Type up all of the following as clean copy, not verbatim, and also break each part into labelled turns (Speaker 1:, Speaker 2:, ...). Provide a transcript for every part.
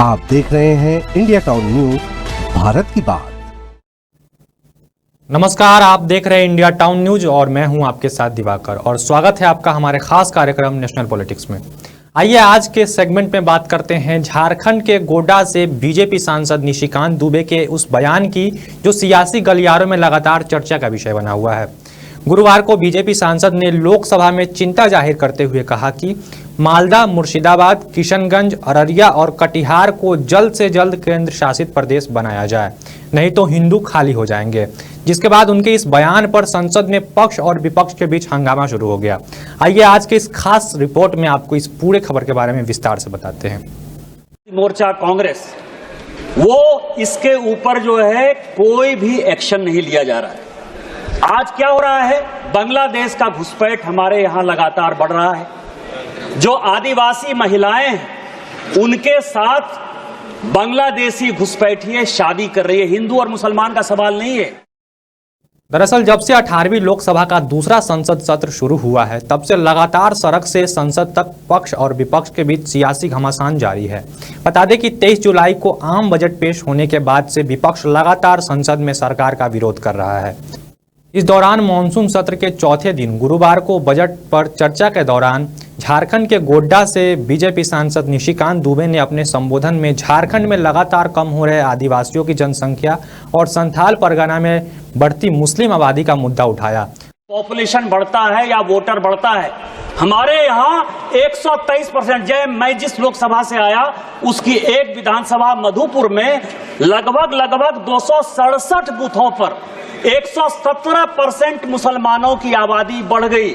Speaker 1: आप देख रहे हैं इंडिया टाउन न्यूज, भारत की बात।
Speaker 2: नमस्कार, आप देख रहे हैं इंडिया टाउन न्यूज और मैं हूं आपके साथ दिवाकर और स्वागत है आपका हमारे खास कार्यक्रम नेशनल पॉलिटिक्स में। आइए आज के सेगमेंट में बात करते हैं झारखंड के गोड्डा से बीजेपी सांसद निशिकांत दुबे के उस बयान की जो सियासी गलियारों में लगातार चर्चा का विषय बना हुआ है। गुरुवार को बीजेपी सांसद ने लोकसभा में चिंता जाहिर करते हुए कहा कि मालदा, मुर्शिदाबाद, किशनगंज, अररिया और कटिहार को जल्द से जल्द केंद्र शासित प्रदेश बनाया जाए, नहीं तो हिंदू खाली हो जाएंगे। जिसके बाद उनके इस बयान पर संसद में पक्ष और विपक्ष के बीच हंगामा शुरू हो गया। आइए आज के इस खास रिपोर्ट में आपको इस पूरे खबर के बारे में विस्तार से बताते हैं।
Speaker 3: मोर्चा कांग्रेस वो इसके ऊपर जो है कोई भी एक्शन नहीं लिया जा रहा है। आज क्या हो रहा है, बांग्लादेश का घुसपैठ हमारे यहां लगातार बढ़ रहा है। जो आदिवासी महिलाएं हैं उनके साथ बांग्लादेशी घुसपैठिए शादी कर रही है। हिंदू और मुसलमान का सवाल नहीं है।
Speaker 2: दरअसल जब से 18वीं लोकसभा का दूसरा संसद सत्र शुरू हुआ है तब से लगातार सड़क से संसद तक पक्ष और विपक्ष के बीच सियासी घमासान जारी है। बता दें कि 23 जुलाई को आम बजट पेश होने के बाद से विपक्ष लगातार संसद में सरकार का विरोध कर रहा है। इस दौरान मानसून सत्र के चौथे दिन गुरुवार को बजट पर चर्चा के दौरान झारखंड के गोड्डा से बीजेपी सांसद निशिकांत दुबे ने अपने संबोधन में झारखंड में लगातार कम हो रहे आदिवासियों की जनसंख्या और संथाल परगना में बढ़ती मुस्लिम आबादी का मुद्दा उठाया।
Speaker 3: पॉपुलेशन बढ़ता है या वोटर बढ़ता है, हमारे यहाँ 123%। मैं जिस लोकसभा से आया उसकी एक विधानसभा मधुपुर में लगभग 267 बूथों पर 117% मुसलमानों की आबादी बढ़ गई।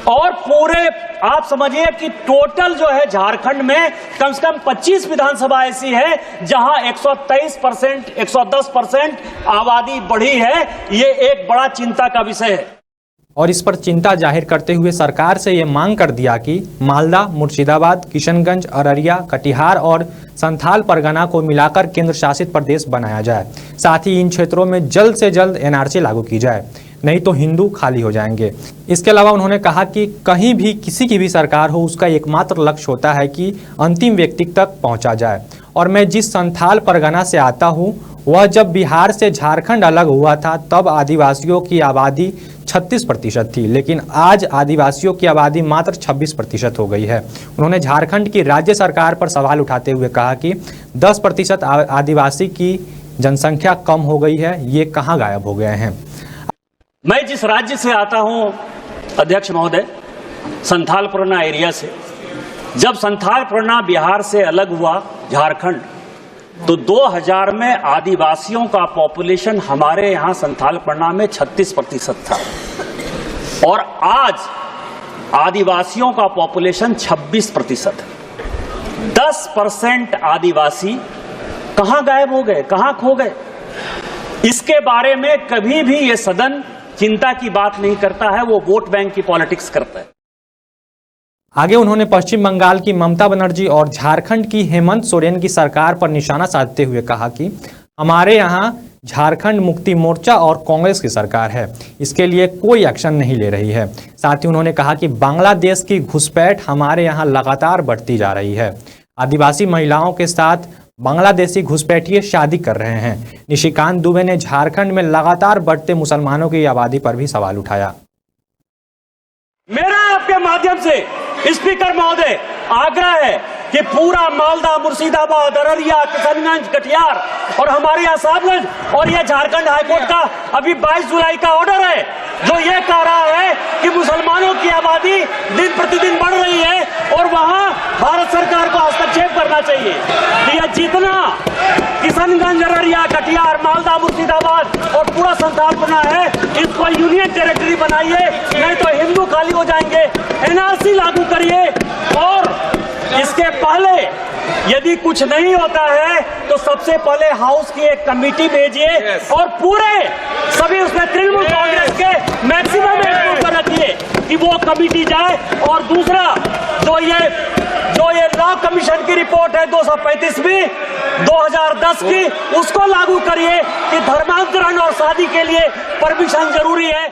Speaker 3: और पूरे आप समझिए कि टोटल जो है झारखंड में कम से कम 25 विधानसभा ऐसी है जहां 123%, 110% आबादी बढ़ी है। ये एक बड़ा चिंता का विषय है।
Speaker 2: और इस पर चिंता जाहिर करते हुए सरकार से ये मांग कर दिया कि मालदा, मुर्शिदाबाद, किशनगंज, अररिया, कटिहार और संथाल परगना को मिलाकर केंद्र शासित प्रदेश बनाया जाए। साथ ही इन क्षेत्रों में जल्द से जल्द एनआरसी लागू की जाए, नहीं तो हिंदू खाली हो जाएंगे। इसके अलावा उन्होंने कहा कि कहीं भी किसी की भी सरकार हो, उसका एकमात्र लक्ष्य होता है कि अंतिम व्यक्ति तक पहुंचा जाए। और मैं जिस संथाल परगना से आता हूं, वह जब बिहार से झारखंड अलग हुआ था तब आदिवासियों की आबादी 36% थी, लेकिन आज आदिवासियों की आबादी मात्र 26% हो गई है। उन्होंने झारखंड की राज्य सरकार पर सवाल उठाते हुए कहा कि 10% आदिवासी की जनसंख्या कम हो गई है, ये कहाँ गायब हो गए हैं।
Speaker 3: मैं जिस राज्य से आता हूं अध्यक्ष महोदय, संथाल परगना एरिया से, जब संथाल परगना बिहार से अलग हुआ झारखंड, तो 2000 में आदिवासियों का पॉपुलेशन हमारे यहां संथाल परगना में 36% था और आज आदिवासियों का पॉपुलेशन 26% है। 10% आदिवासी कहां गायब हो गए, कहां खो गए? इसके बारे में कभी भी ये सदन चिंता की बात नहीं करता है, वो वोट बैंक की पॉलिटिक्स करता है।
Speaker 2: आगे उन्होंने पश्चिम बंगाल की ममता बनर्जी और झारखंड की हेमंत सोरेन की सरकार पर निशाना साधते हुए कहा कि हमारे यहाँ झारखंड मुक्ति मोर्चा और कांग्रेस की सरकार है, इसके लिए कोई एक्शन नहीं ले रही है। साथ ही उन्होंने कहा कि बांग्लादेश की घुसपैठ हमारे यहाँ लगातार बढ़ती जा रही है। आदिवासी महिलाओं के साथ बांग्लादेशी घुसपैठिए शादी कर रहे हैं। निशिकांत दुबे ने झारखंड में लगातार बढ़ते मुसलमानों की आबादी पर भी सवाल उठाया।
Speaker 3: मेरा आपके माध्यम से स्पीकर महोदय आग्रह है कि पूरा मालदा, मुर्शिदाबाद, अररिया, किशनगंज, कटिहार और हमारे यहाँ साहबगंज और ये झारखंड हाईकोर्ट का अभी 22 जुलाई का ऑर्डर है जो ये कह रहा है कि मुसलमानों की आबादी दिन प्रतिदिन बढ़ रही है और वहां भारत सरकार को हस्तक्षेप करना चाहिए। यह जितना किशनगंज, अररिया, कटिहार, मालदा, मुर्शिदाबाद और पूरा संथाल परगना है, इसको यूनियन टेरिटरी बनाइए, नहीं तो हिंदू खाली हो जाएंगे। एनआरसी लागू करिए और इसके पहले यदि कुछ नहीं होता है तो सबसे पहले हाउस की एक कमेटी भेजिए और पूरे सभी उसमें तृणमूल कांग्रेस के मैक्सिमम एजेंट पर रखिए कि वो कमेटी जाए। और दूसरा जो ये लॉ कमीशन की रिपोर्ट है 235वीं 2010 की, उसको लागू करिए कि धर्मांतरण और शादी के लिए परमिशन जरूरी है।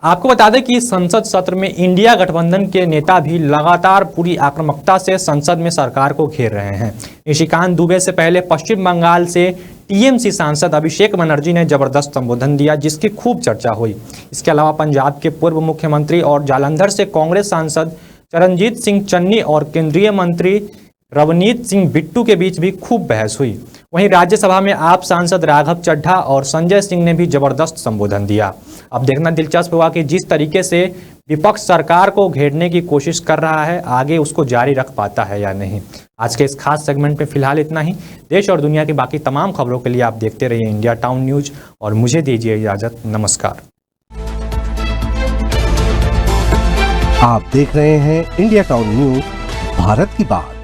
Speaker 2: आपको बता दें कि संसद सत्र में इंडिया गठबंधन के नेता भी लगातार पूरी आक्रामकता से संसद में सरकार को घेर रहे हैं। निशिकांत दुबे से पहले पश्चिम बंगाल से टीएमसी सांसद अभिषेक बनर्जी ने जबरदस्त संबोधन दिया, जिसकी खूब चर्चा हुई। इसके अलावा पंजाब के पूर्व मुख्यमंत्री और जालंधर से कांग्रेस सांसद चरणजीत सिंह चन्नी और केंद्रीय मंत्री रवनीत सिंह बिट्टू के बीच भी खूब बहस हुई। वहीं राज्यसभा में आप सांसद राघव चड्ढा और संजय सिंह ने भी जबरदस्त संबोधन दिया। अब देखना दिलचस्प हुआ कि जिस तरीके से विपक्ष सरकार को घेरने की कोशिश कर रहा है, आगे उसको जारी रख पाता है या नहीं। आज के इस खास सेगमेंट में फिलहाल इतना ही। देश और दुनिया की बाकी तमाम खबरों के लिए आप देखते रहिए इंडिया टाउन न्यूज और मुझे दीजिए इजाजत। नमस्कार।
Speaker 1: आप देख रहे हैं इंडिया टाउन न्यूज, भारत की बात।